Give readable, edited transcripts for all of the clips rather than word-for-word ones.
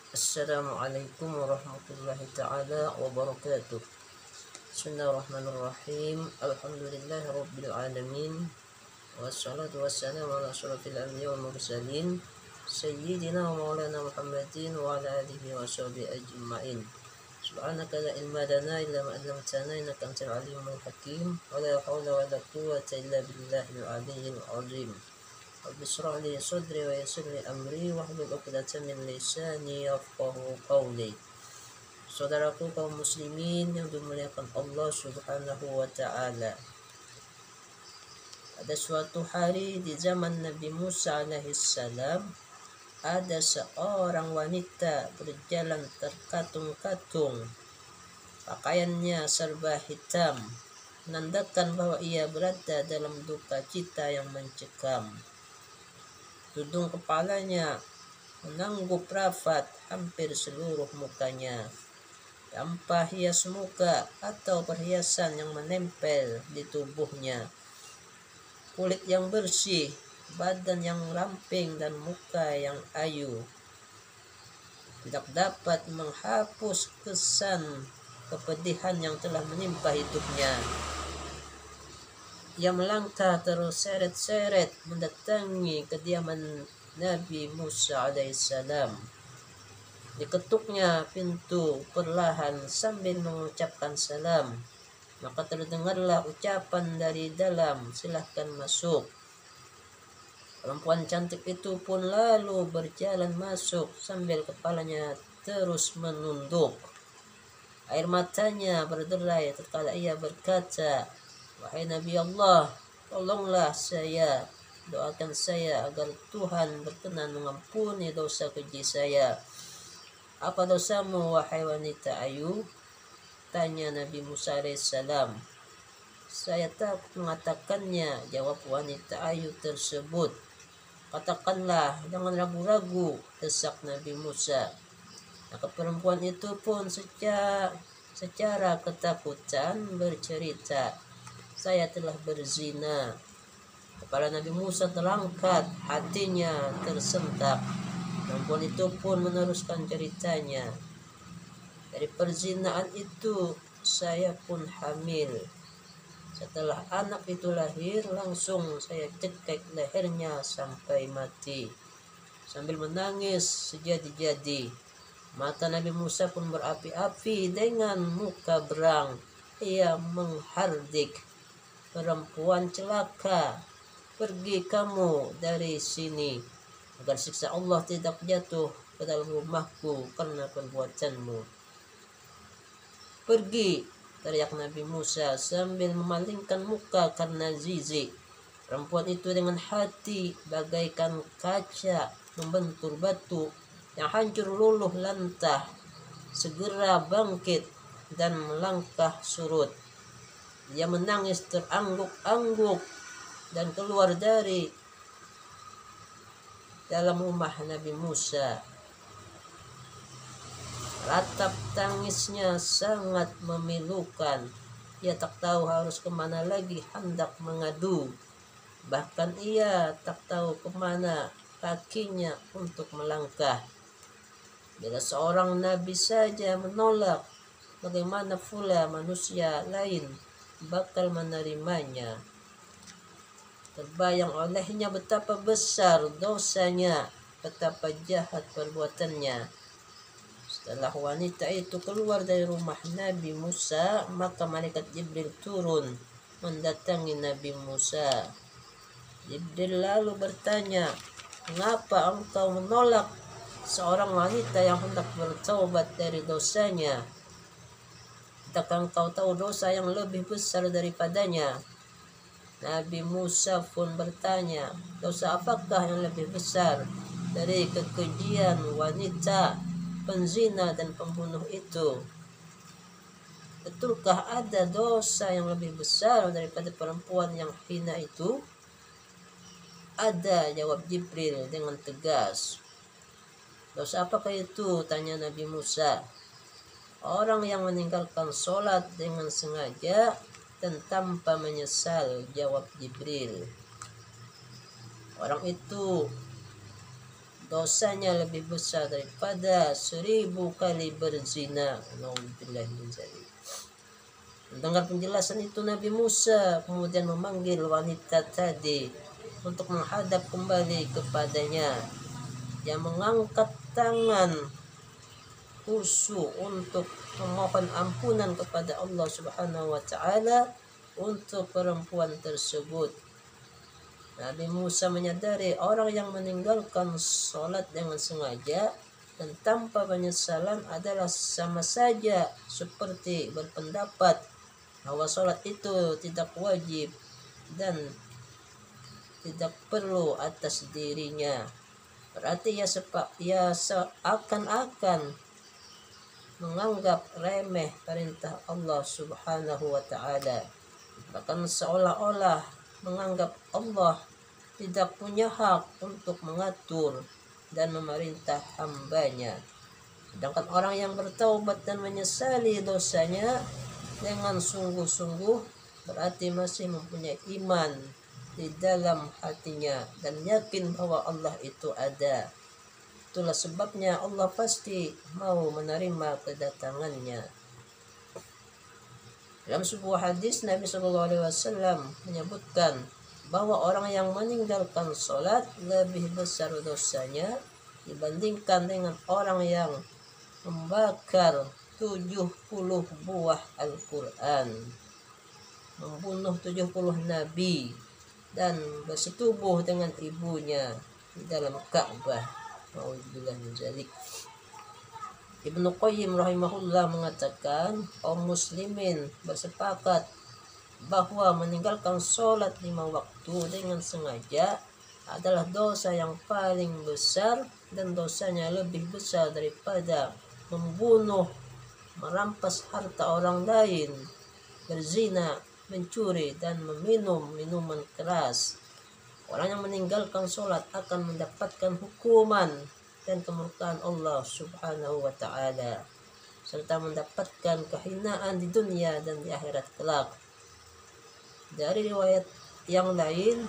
Assalamualaikum warahmatullahi ta'ala wabarakatuh. Bismillahirrahmanirrahim. Alhamdulillahi rabbil alamin. Wassalatu wassalamu ala asyrafil anbiya wal mursalin Sayyidina wa maulana Muhammadin wa ala alihi wa sahbihi ajma'in. Subhanaka la ilma lana illa ma 'allamtana innaka antal alimul hakim. Wa la hawla wa la quwwata illa billahil aliyyil azim. Rabbi shrah li sadri wa yassir li amri wahlul 'uqdatam min lisani yafqahu qawli. Saudaraku kaum muslimin yang dimuliakan Allah Subhanahu wa taala. Pada suatu hari di zaman Nabi Musa alaihissalam, ada seorang wanita berjalan terkatung-katung. Pakaiannya serba hitam, menandakan bahwa ia berada dalam duka cita yang mencekam. Tudung kepalanya menanggup rapat hampir seluruh mukanya, tanpa hias muka atau perhiasan yang menempel di tubuhnya. Kulit yang bersih, badan yang ramping, dan muka yang ayu tidak dapat menghapus kesan kepedihan yang telah menimpa hidupnya. Ia melangkah terseret-seret mendatangi kediaman Nabi Musa alaihissalam. Diketuknya pintu perlahan sambil mengucapkan salam. Maka terdengarlah ucapan dari dalam, "Silahkan masuk." Perempuan cantik itu pun lalu berjalan masuk sambil kepalanya terus menunduk. Air matanya berderai tatkala ia berkata, "Wahai Nabi Allah, tolonglah saya, doakan saya agar Tuhan berkenan mengampuni dosa keji saya." "Apa dosamu, wahai wanita ayu?" tanya Nabi Musa alaihissalam. "Saya takut mengatakannya," jawab wanita ayu tersebut. "Katakanlah, jangan ragu-ragu," desak Nabi Musa. Maka perempuan itu pun secara ketakutan bercerita, "Saya telah berzina." Kepala Nabi Musa terangkat, hatinya tersentak. Perempuan itu pun meneruskan ceritanya, "Dari perzinaan itu saya pun hamil. Setelah anak itu lahir, langsung saya cekek lehernya sampai mati." Sambil menangis sejadi-jadi, mata Nabi Musa pun berapi-api. Dengan muka berang, ia menghardik, "Perempuan celaka, pergi kamu dari sini, agar siksa Allah tidak jatuh ke dalam rumahku karena perbuatanmu." "Pergi!" teriak Nabi Musa sambil memalingkan muka karena jijik. Perempuan itu dengan hati bagaikan kaca membentur batu yang hancur luluh lantah, segera bangkit dan melangkah surut. Dia menangis terangguk-angguk dan keluar dari dalam rumah Nabi Musa. Ratap tangisnya sangat memilukan. Ia tak tahu harus kemana lagi hendak mengadu. Bahkan ia tak tahu kemana kakinya untuk melangkah. Bila seorang nabi saja menolak, bagaimana pula manusia lain bakal menerimanya? Terbayang olehnya betapa besar dosanya, betapa jahat perbuatannya. Setelah wanita itu keluar dari rumah Nabi Musa, maka malaikat Jibril turun mendatangi Nabi Musa. Jibril lalu bertanya, "Mengapa engkau menolak seorang wanita yang hendak bertaubat dari dosanya? Tidakkah engkau tahu dosa yang lebih besar daripadanya?" Nabi Musa pun bertanya, "Dosa apakah yang lebih besar dari kekejian wanita penzina dan pembunuh itu? Betulkah ada dosa yang lebih besar daripada perempuan yang hina itu?" "Ada," jawab Jibril dengan tegas. "Dosa apakah itu?" tanya Nabi Musa. "Orang yang meninggalkan sholat dengan sengaja dan tanpa menyesal," jawab Jibril. Orang itu dosanya lebih besar daripada 1000 kali berzina. Nauzubillah min dzalik. Mendengar penjelasan itu, Nabi Musa kemudian memanggil wanita tadi untuk menghadap kembali kepadanya. Dia mengangkat tangan khusyuk untuk memohon ampunan kepada Allah Subhanahu wa taala untuk perempuan tersebut. Nabi Musa menyadari orang yang meninggalkan sholat dengan sengaja dan tanpa penyesalan adalah sama saja seperti berpendapat bahwa sholat itu tidak wajib dan tidak perlu atas dirinya. Berarti ia seakan-akan menganggap remeh perintah Allah Subhanahu wa taala. Bahkan seolah-olah menganggap Allah tidak punya hak untuk mengatur dan memerintah hambanya. Sedangkan orang yang bertaubat dan menyesali dosanya dengan sungguh-sungguh berarti masih mempunyai iman di dalam hatinya dan yakin bahwa Allah itu ada. Itulah sebabnya Allah pasti mau menerima kedatangannya. Dalam sebuah hadis Nabi SAW menyebutkan bahwa orang yang meninggalkan sholat lebih besar dosanya dibandingkan dengan orang yang membakar 70 buah Al-Quran, membunuh 70 nabi, dan bersetubuh dengan ibunya di dalam Ka'bah. Nauzubillah min dzalik. Ibnu Qayyim rahimahullah mengatakan kaum muslimin bersepakat bahwa meninggalkan sholat 5 waktu dengan sengaja adalah dosa yang paling besar dan dosanya lebih besar daripada membunuh, merampas harta orang lain, berzina, mencuri, dan meminum minuman keras. Orang yang meninggalkan sholat akan mendapatkan hukuman dan kemurkaan Allah Subhanahu wa taala serta mendapatkan kehinaan di dunia dan di akhirat kelak. Dari riwayat yang lain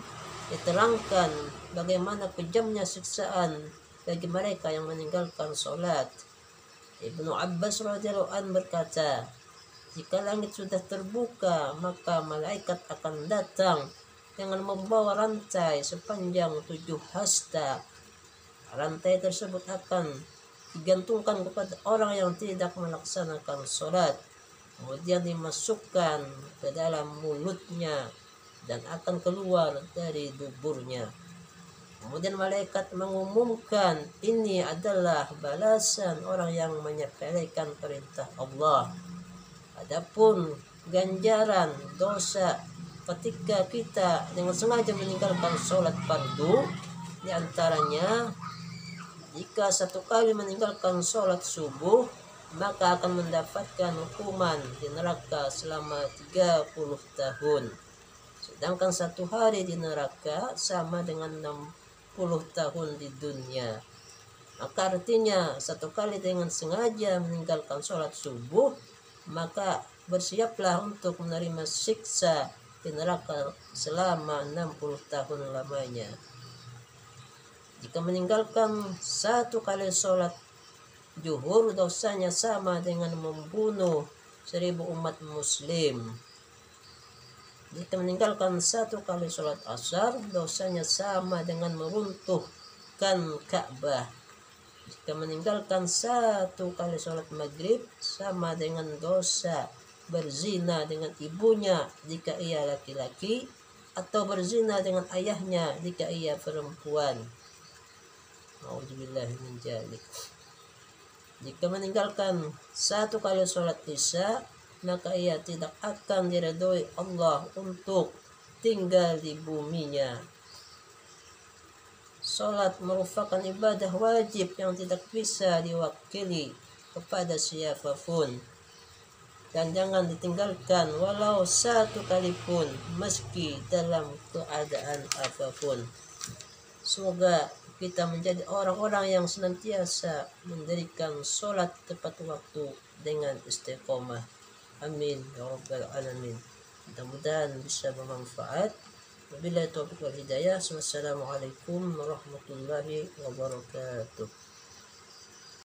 diterangkan bagaimana kejamnya siksaan bagi mereka yang meninggalkan sholat. Ibnu Abbas radhiyallahu anhu berkata, jika langit sudah terbuka maka malaikat akan datang dengan membawa rantai sepanjang 7 hasta. Rantai tersebut akan digantungkan kepada orang yang tidak melaksanakan sholat, kemudian dimasukkan ke dalam mulutnya dan akan keluar dari duburnya. Kemudian malaikat mengumumkan, ini adalah balasan orang yang menyepelekan perintah Allah. Adapun ganjaran dosa ketika kita dengan sengaja meninggalkan sholat fardu, diantaranya jika 1 kali meninggalkan sholat subuh maka akan mendapatkan hukuman di neraka selama 30 tahun. Sedangkan 1 hari di neraka sama dengan 60 tahun di dunia. Maka artinya 1 kali dengan sengaja meninggalkan sholat subuh maka bersiaplah untuk menerima siksa di neraka selama 60 tahun lamanya. Jika meninggalkan 1 kali sholat zuhur dosanya sama dengan membunuh 1000 umat muslim. Jika meninggalkan 1 kali sholat asar dosanya sama dengan meruntuhkan Ka'bah. Jika meninggalkan 1 kali sholat maghrib sama dengan dosa berzina dengan ibunya jika ia laki-laki atau berzina dengan ayahnya jika ia perempuan. Nauzubillah min dzalik. Jika meninggalkan 1 kali sholat isya maka ia tidak akan diridhoi Allah untuk tinggal di buminya. Sholat merupakan ibadah wajib yang tidak bisa diwakili kepada siapapun dan jangan ditinggalkan walau 1 kali pun meski dalam keadaan apapun. Semoga kita menjadi orang-orang yang senantiasa mendirikan sholat tepat waktu dengan istiqomah. Amin ya rabbal alamin. Mudah-mudahan bisa bermanfaat. Wabillahi taufiq wal hidayah. Wassalamualaikum warahmatullahi wabarakatuh.